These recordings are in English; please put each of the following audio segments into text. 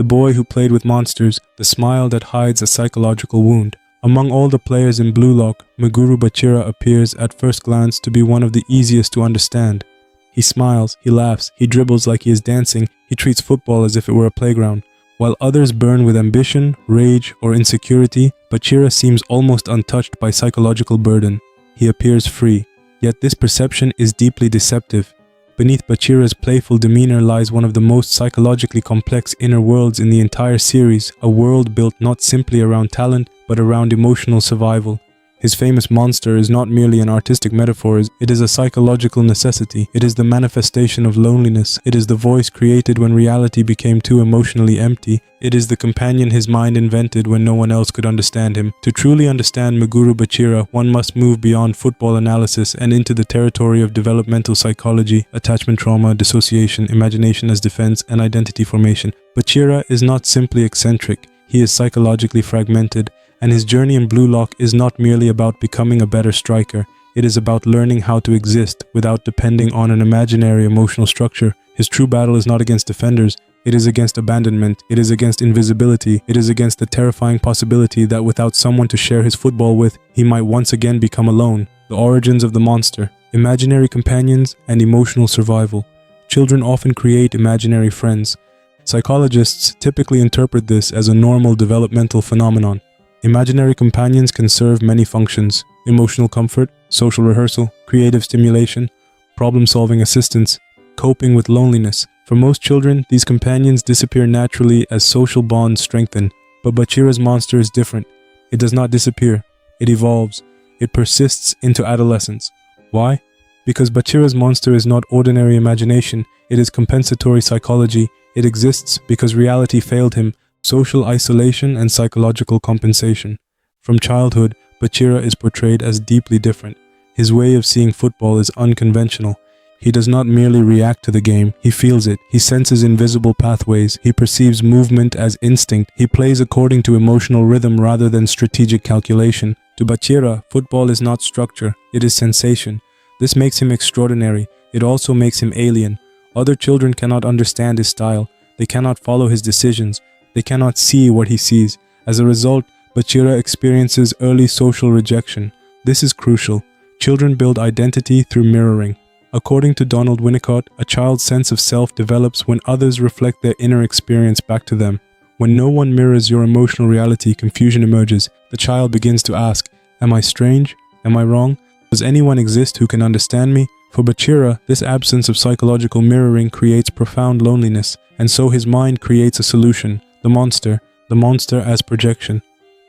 boy who played with monsters, the smile that hides a psychological wound. Among all the players in Blue Lock, Meguru Bachira appears at first glance to be one of the easiest to understand. He smiles, he laughs, he dribbles like he is dancing, he treats football as if it were a playground. While others burn with ambition, rage, or insecurity, Bachira seems almost untouched by psychological burden. He appears free. Yet this perception is deeply deceptive. Beneath Bachira's playful demeanor lies one of the most psychologically complex inner worlds in the entire series, a world built not simply around talent, but around emotional survival. His famous monster is not merely an artistic metaphor, it is a psychological necessity. It is the manifestation of loneliness. It is the voice created when reality became too emotionally empty. It is the companion his mind invented when no one else could understand him. To truly understand Meguru Bachira, one must move beyond football analysis and into the territory of developmental psychology, attachment trauma, dissociation, imagination as defense, and identity formation. Bachira is not simply eccentric, he is psychologically fragmented. And his journey in Blue Lock is not merely about becoming a better striker, it is about learning how to exist without depending on an imaginary emotional structure. His true battle is not against defenders, it is against abandonment, it is against invisibility, it is against the terrifying possibility that without someone to share his football with, he might once again become alone. The origins of the monster, imaginary companions, and emotional survival. Children often create imaginary friends. Psychologists typically interpret this as a normal developmental phenomenon. Imaginary companions can serve many functions: emotional comfort, social rehearsal, creative stimulation, problem-solving assistance, coping with loneliness. For most children, these companions disappear naturally as social bonds strengthen. But Bachira's monster is different. It does not disappear. It evolves. It persists into adolescence. Why? Because Bachira's monster is not ordinary imagination. It is compensatory psychology. It exists because reality failed him. Social isolation and psychological compensation. From childhood, Bachira is portrayed as deeply different. His way of seeing football is unconventional. He does not merely react to the game, he feels it. He senses invisible pathways. He perceives movement as instinct. He plays according to emotional rhythm rather than strategic calculation. To Bachira, football is not structure, it is sensation. This makes him extraordinary. It also makes him alien. Other children cannot understand his style. They cannot follow his decisions. They cannot see what he sees. As a result, Bachira experiences early social rejection. This is crucial. Children build identity through mirroring. According to Donald Winnicott, a child's sense of self develops when others reflect their inner experience back to them. When no one mirrors your emotional reality, confusion emerges. The child begins to ask, "Am I strange? Am I wrong? Does anyone exist who can understand me?" For Bachira, this absence of psychological mirroring creates profound loneliness, and so his mind creates a solution. The monster as projection.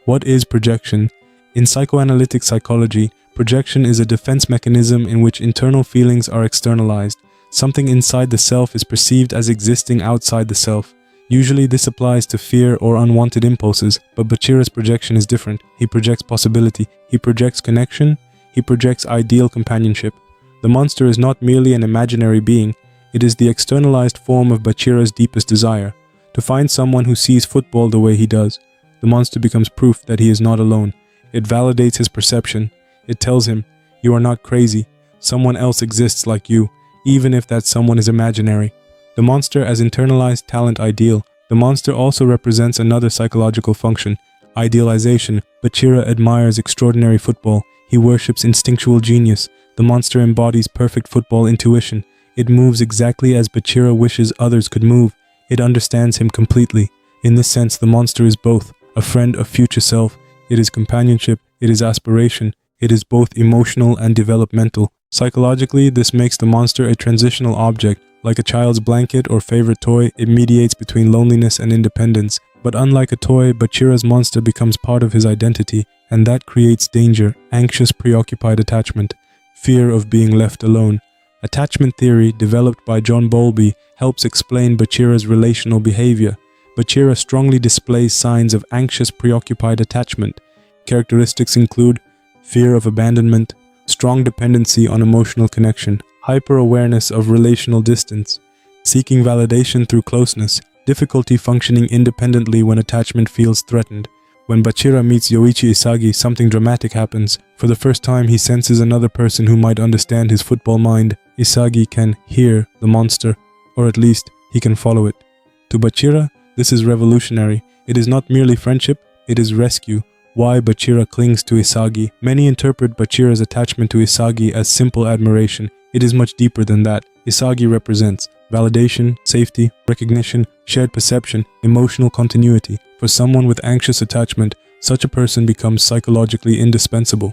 What is projection? In psychoanalytic psychology, projection is a defense mechanism in which internal feelings are externalized. Something inside the self is perceived as existing outside the self. Usually this applies to fear or unwanted impulses, but Bachira's projection is different. He projects possibility, he projects connection, he projects ideal companionship. The monster is not merely an imaginary being, it is the externalized form of Bachira's deepest desire. To find someone who sees football the way he does. The monster becomes proof that he is not alone. It validates his perception. It tells him, "You are not crazy. Someone else exists like you, even if that someone is imaginary." The monster as internalized talent ideal. The monster also represents another psychological function, idealization. Bachira admires extraordinary football. He worships instinctual genius. The monster embodies perfect football intuition. It moves exactly as Bachira wishes others could move. It understands him completely. In this sense, the monster is both a friend of future self. It is companionship. It is aspiration. It is both emotional and developmental. Psychologically, this makes the monster a transitional object. Like a child's blanket or favorite toy, it mediates between loneliness and independence. But unlike a toy, Bachira's monster becomes part of his identity, and that creates danger, anxious, preoccupied attachment, fear of being left alone. Attachment theory, developed by John Bowlby, helps explain Bachira's relational behavior. Bachira strongly displays signs of anxious, preoccupied attachment. Characteristics include fear of abandonment, strong dependency on emotional connection, hyper-awareness of relational distance, seeking validation through closeness, difficulty functioning independently when attachment feels threatened. When Bachira meets Yoichi Isagi, something dramatic happens. For the first time, he senses another person who might understand his football mind. Isagi can hear the monster, or at least he can follow it. To Bachira, This is revolutionary. It is not merely friendship, it is rescue. Why Bachira clings to Isagi. Many interpret Bachira's attachment to Isagi as simple admiration. It is much deeper than that. Isagi represents validation, safety, recognition, shared perception, emotional continuity. For someone with anxious attachment, such a person becomes psychologically indispensable.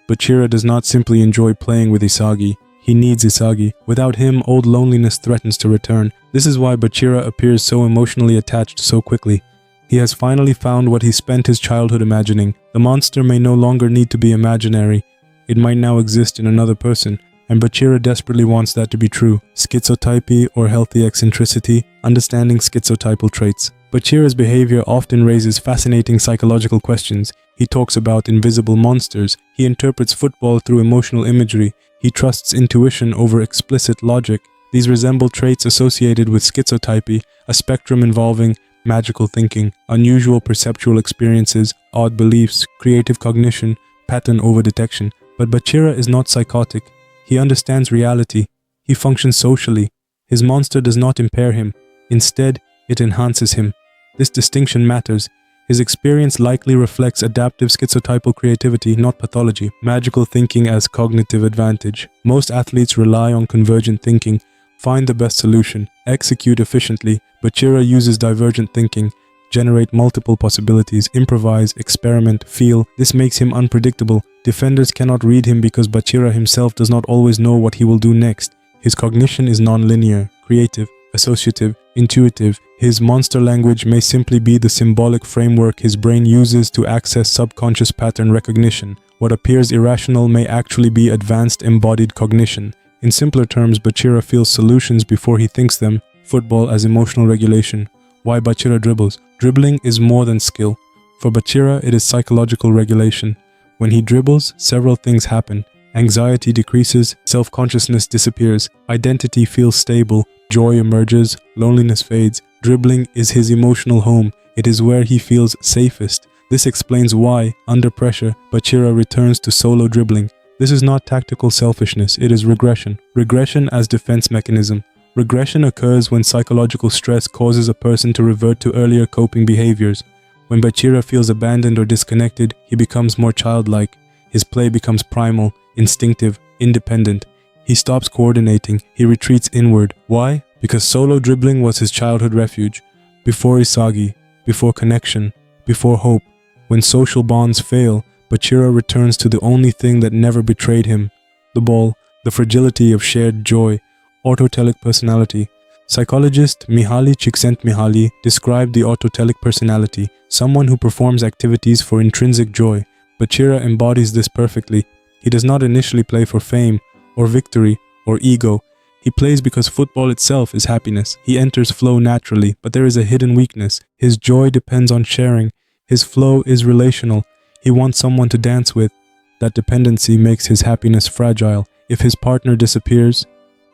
Bachira does not simply enjoy playing with Isagi. He needs Isagi. Without him, old loneliness threatens to return. This is why Bachira appears so emotionally attached so quickly. He has finally found what he spent his childhood imagining. The monster may no longer need to be imaginary. It might now exist in another person, and Bachira desperately wants that to be true. Schizotypy or healthy eccentricity, understanding schizotypal traits. Bachira's behavior often raises fascinating psychological questions. He talks about invisible monsters. He interprets football through emotional imagery. He trusts intuition over explicit logic. These resemble traits associated with schizotypy, a spectrum involving magical thinking, unusual perceptual experiences, odd beliefs, creative cognition, pattern over detection. But Bachira is not psychotic. He understands reality. He functions socially. His monster does not impair him. Instead, it enhances him. This distinction matters. His experience likely reflects adaptive schizotypal creativity, not pathology. Magical thinking as cognitive advantage. Most athletes rely on convergent thinking, find the best solution, execute efficiently. Bachira uses divergent thinking, generate multiple possibilities, improvise, experiment, feel. This makes him unpredictable. Defenders cannot read him because Bachira himself does not always know what he will do next. His cognition is non-linear, creative, associative, intuitive. His monster language may simply be the symbolic framework his brain uses to access subconscious pattern recognition. What appears irrational may actually be advanced embodied cognition. In simpler terms, Bachira feels solutions before he thinks them. Football as emotional regulation. Why Bachira dribbles? Dribbling is more than skill. For Bachira, it is psychological regulation. When he dribbles, several things happen. Anxiety decreases, self-consciousness disappears, identity feels stable, joy emerges, loneliness fades. Dribbling is his emotional home. It is where he feels safest. This explains why, under pressure, Bachira returns to solo dribbling. This is not tactical selfishness, it is regression. Regression as defense mechanism. Regression occurs when psychological stress causes a person to revert to earlier coping behaviors. When Bachira feels abandoned or disconnected, he becomes more childlike. His play becomes primal, instinctive, independent. He stops coordinating, he retreats inward. Why? Because solo dribbling was his childhood refuge. Before Isagi, before connection, before hope. When social bonds fail, Bachira returns to the only thing that never betrayed him. The ball, the fragility of shared joy. Autotelic personality. Psychologist Mihaly Csikszentmihalyi described the autotelic personality, someone who performs activities for intrinsic joy. Bachira embodies this perfectly. He does not initially play for fame, or victory, or ego. He plays because football itself is happiness. He enters flow naturally, but there is a hidden weakness. His joy depends on sharing. His flow is relational. He wants someone to dance with. That dependency makes his happiness fragile. If his partner disappears,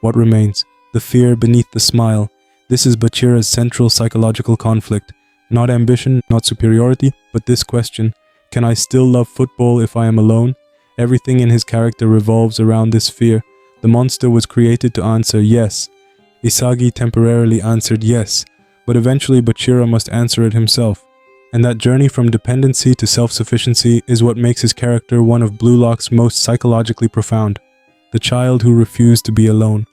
what remains? The fear beneath the smile. This is Bachira's central psychological conflict. Not ambition, not superiority, but this question: can I still love football if I am alone? Everything in his character revolves around this fear. The monster was created to answer yes. Isagi temporarily answered yes, but eventually Bachira must answer it himself. And that journey from dependency to self-sufficiency is what makes his character one of Blue Lock's most psychologically profound. The child who refused to be alone.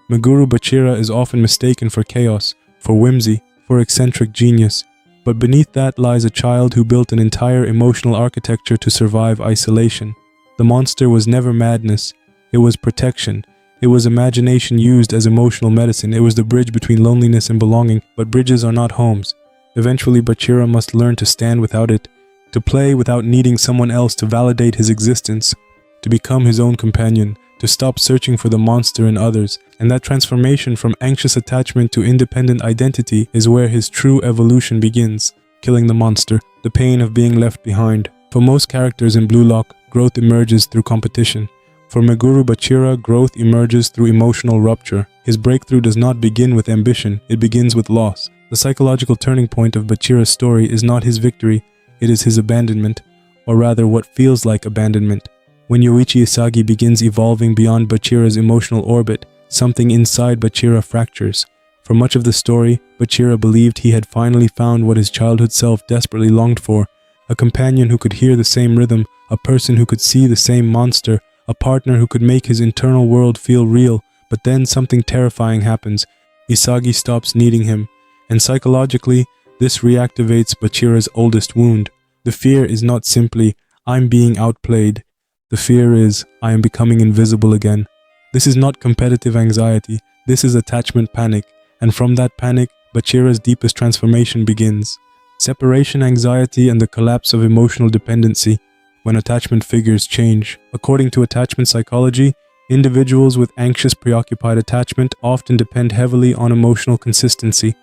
Meguru Bachira is often mistaken for chaos, for whimsy, for eccentric genius. But beneath that lies a child who built an entire emotional architecture to survive isolation. The monster was never madness. It was protection. It was imagination used as emotional medicine. It was the bridge between loneliness and belonging. But bridges are not homes. Eventually, Bachira must learn to stand without it, to play without needing someone else to validate his existence, to become his own companion, to stop searching for the monster in others. And that transformation from anxious attachment to independent identity is where his true evolution begins. Killing the monster, the pain of being left behind. For most characters in Blue Lock, growth emerges through competition. For Meguru Bachira, growth emerges through emotional rupture. His breakthrough does not begin with ambition, it begins with loss. The psychological turning point of Bachira's story is not his victory, it is his abandonment, or rather what feels like abandonment. When Yoichi Isagi begins evolving beyond Bachira's emotional orbit, something inside Bachira fractures. For much of the story, Bachira believed he had finally found what his childhood self desperately longed for: a companion who could hear the same rhythm, a person who could see the same monster, a partner who could make his internal world feel real. But then something terrifying happens. Isagi stops needing him, and psychologically, this reactivates Bachira's oldest wound. The fear is not simply, "I'm being outplayed." The fear is, "I am becoming invisible again." This is not competitive anxiety, this is attachment panic, and from that panic, Bachira's deepest transformation begins. Separation anxiety and the collapse of emotional dependency. When attachment figures change. According to attachment psychology, individuals with anxious, preoccupied attachment often depend heavily on emotional consistency.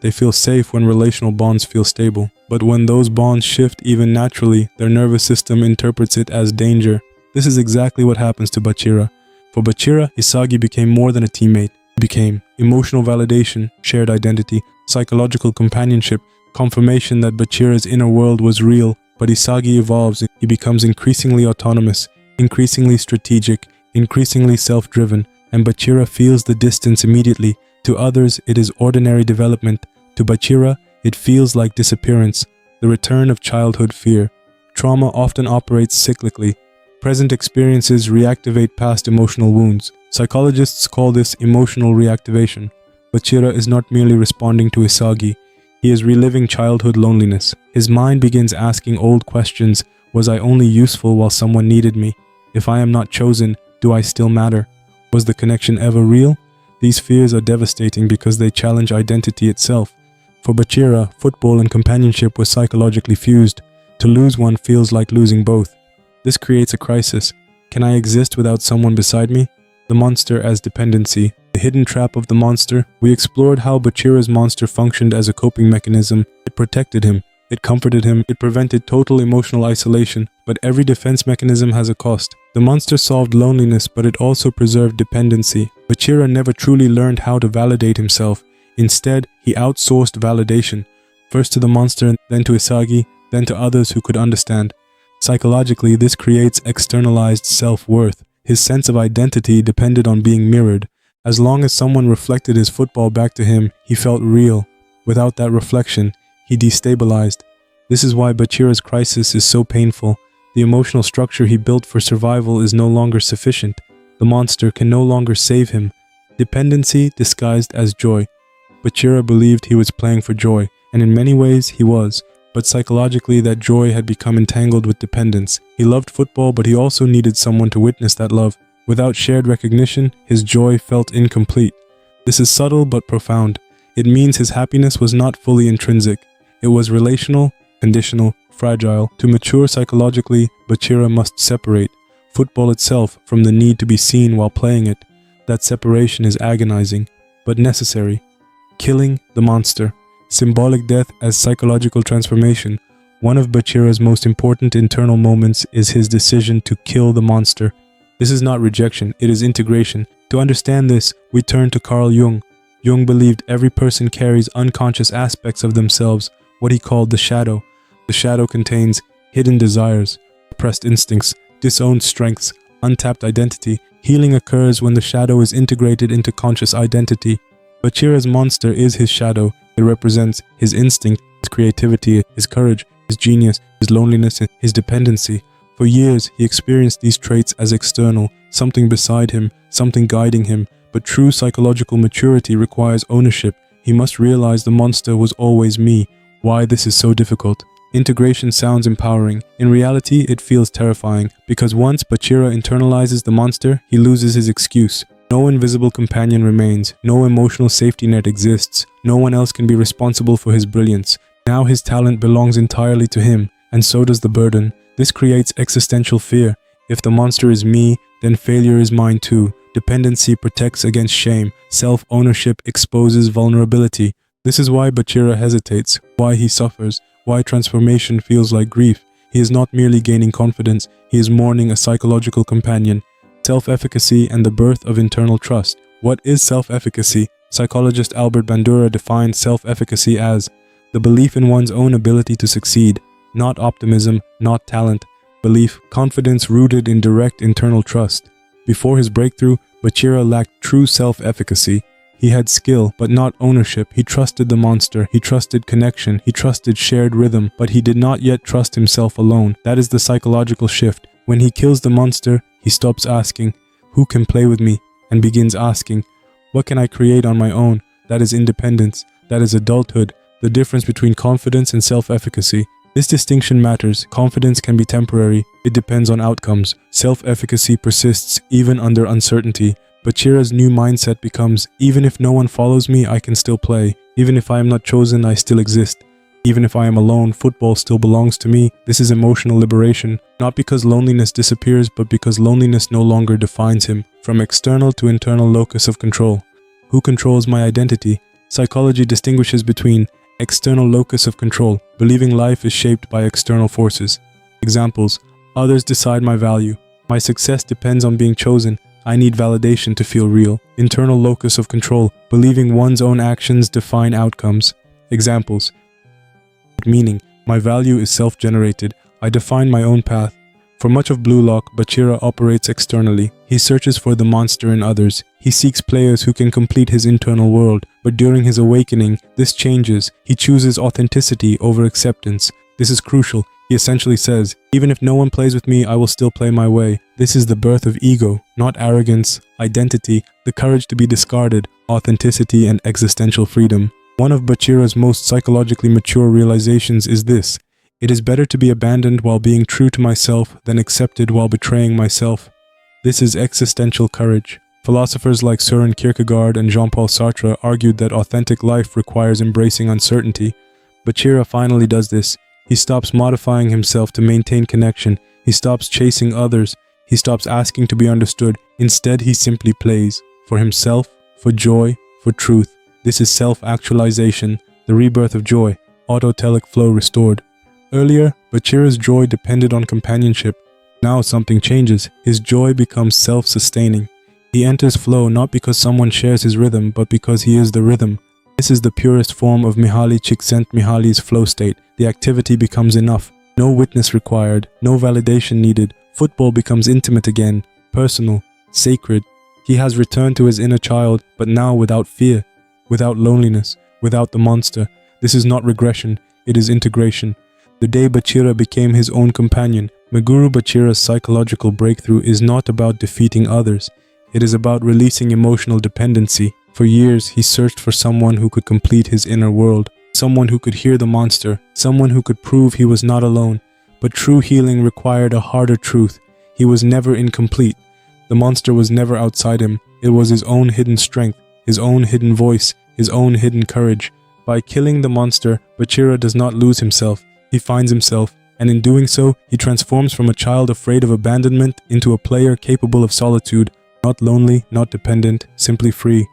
They feel safe when relational bonds feel stable. But when those bonds shift even naturally, their nervous system interprets it as danger. This is exactly what happens to Bachira. For Bachira, Isagi became more than a teammate. He became emotional validation, shared identity, psychological companionship, confirmation that Bachira's inner world was real. But Isagi evolves. He becomes increasingly autonomous, increasingly strategic, increasingly self-driven, and Bachira feels the distance immediately. To others, it is ordinary development. To Bachira, it feels like disappearance, the return of childhood fear. Trauma often operates cyclically. Present experiences reactivate past emotional wounds. Psychologists call this emotional reactivation. Bachira is not merely responding to Isagi. He is reliving childhood loneliness. His mind begins asking old questions. Was I only useful while someone needed me? If I am not chosen, do I still matter? Was the connection ever real? These fears are devastating because they challenge identity itself. For Bachira, football and companionship were psychologically fused. To lose one feels like losing both. This creates a crisis. Can I exist without someone beside me? The monster as dependency. The hidden trap of the monster. We explored how Bachira's monster functioned as a coping mechanism. It protected him. It comforted him. It prevented total emotional isolation. But every defense mechanism has a cost. The monster solved loneliness, but it also preserved dependency. Bachira never truly learned how to validate himself. Instead, he outsourced validation. First to the monster, then to Isagi, then to others who could understand. Psychologically, this creates externalized self-worth. His sense of identity depended on being mirrored. As long as someone reflected his football back to him, he felt real. Without that reflection, he destabilized. This is why Bachira's crisis is so painful. The emotional structure he built for survival is no longer sufficient. The monster can no longer save him. Dependency disguised as joy. Bachira believed he was playing for joy, and in many ways he was. But psychologically, that joy had become entangled with dependence. He loved football, but he also needed someone to witness that love. Without shared recognition, his joy felt incomplete. This is subtle but profound. It means his happiness was not fully intrinsic. It was relational, conditional, fragile. To mature psychologically, Bachira must separate football itself from the need to be seen while playing it. That separation is agonizing, but necessary. Killing the monster. Symbolic death as psychological transformation. One of Bachira's most important internal moments is his decision to kill the monster. This is not rejection, it is integration. To understand this, we turn to Carl Jung. Jung believed every person carries unconscious aspects of themselves, what he called the shadow. The shadow contains hidden desires, repressed instincts, disowned strengths, untapped identity. Healing occurs when the shadow is integrated into conscious identity. Bachira's monster is his shadow. It represents his instinct, his creativity, his courage, his genius, his loneliness, and his dependency. For years, he experienced these traits as external, something beside him, something guiding him. But true psychological maturity requires ownership. He must realize the monster was always me. Why this is so difficult? Integration sounds empowering. In reality, it feels terrifying, because once Bachira internalizes the monster, he loses his excuse. No invisible companion remains. No emotional safety net exists. No one else can be responsible for his brilliance. Now his talent belongs entirely to him, and so does the burden. This creates existential fear. If the monster is me, then failure is mine too. Dependency protects against shame. Self-ownership exposes vulnerability. This is why Bachira hesitates, why he suffers, why transformation feels like grief. He is not merely gaining confidence, he is mourning a psychological companion. Self-efficacy and the birth of internal trust. What is self-efficacy? Psychologist Albert Bandura defined self-efficacy as the belief in one's own ability to succeed, not optimism, not talent. Belief, confidence rooted in direct internal trust. Before his breakthrough, Bachira lacked true self-efficacy. He had skill, but not ownership. He trusted the monster. He trusted connection. He trusted shared rhythm, but he did not yet trust himself alone. That is the psychological shift. When he kills the monster, he stops asking, "Who can play with me?" and begins asking, "What can I create on my own?" That is independence. That is adulthood. The difference between confidence and self-efficacy. This distinction matters. Confidence can be temporary. It depends on outcomes. Self-efficacy persists even under uncertainty. Bachira's new mindset becomes, even if no one follows me, I can still play. Even if I am not chosen, I still exist. Even if I am alone, football still belongs to me. This is emotional liberation, not because loneliness disappears, but because loneliness no longer defines him. From external to internal locus of control. Who controls my identity? Psychology distinguishes between external locus of control, believing life is shaped by external forces. Examples: others decide my value. My success depends on being chosen. I need validation to feel real. Internal locus of control, believing one's own actions define outcomes. Examples: meaning, my value is self-generated. I define my own path. For much of Blue Lock, Bachira operates externally. He searches for the monster in others. He seeks players who can complete his internal world. But during his awakening, this changes. He chooses authenticity over acceptance. This is crucial. He essentially says, even if no one plays with me, I will still play my way. This is the birth of ego, not arrogance, identity, the courage to be discarded, authenticity and existential freedom. One of Bachira's most psychologically mature realizations is this: it is better to be abandoned while being true to myself than accepted while betraying myself. This is existential courage. Philosophers like Søren Kierkegaard and Jean-Paul Sartre argued that authentic life requires embracing uncertainty. Bachira finally does this. He stops modifying himself to maintain connection. He stops chasing others. He stops asking to be understood. Instead, he simply plays. For himself, for joy, for truth. This is self-actualization, the rebirth of joy, autotelic flow restored. Earlier, Bachira's joy depended on companionship. Now something changes. His joy becomes self-sustaining. He enters flow not because someone shares his rhythm, but because he is the rhythm. This is the purest form of Mihaly Csikszentmihalyi's flow state. The activity becomes enough. No witness required, no validation needed. Football becomes intimate again, personal, sacred. He has returned to his inner child, but now without fear, without loneliness, without the monster. This is not regression, it is integration. The day Bachira became his own companion, Meguru Bachira's psychological breakthrough is not about defeating others. It is about releasing emotional dependency. For years, he searched for someone who could complete his inner world, someone who could hear the monster, someone who could prove he was not alone. But true healing required a harder truth. He was never incomplete. The monster was never outside him. It was his own hidden strength, his own hidden voice, his own hidden courage. By killing the monster, Bachira does not lose himself. He finds himself, and in doing so, he transforms from a child afraid of abandonment into a player capable of solitude, not lonely, not dependent, simply free.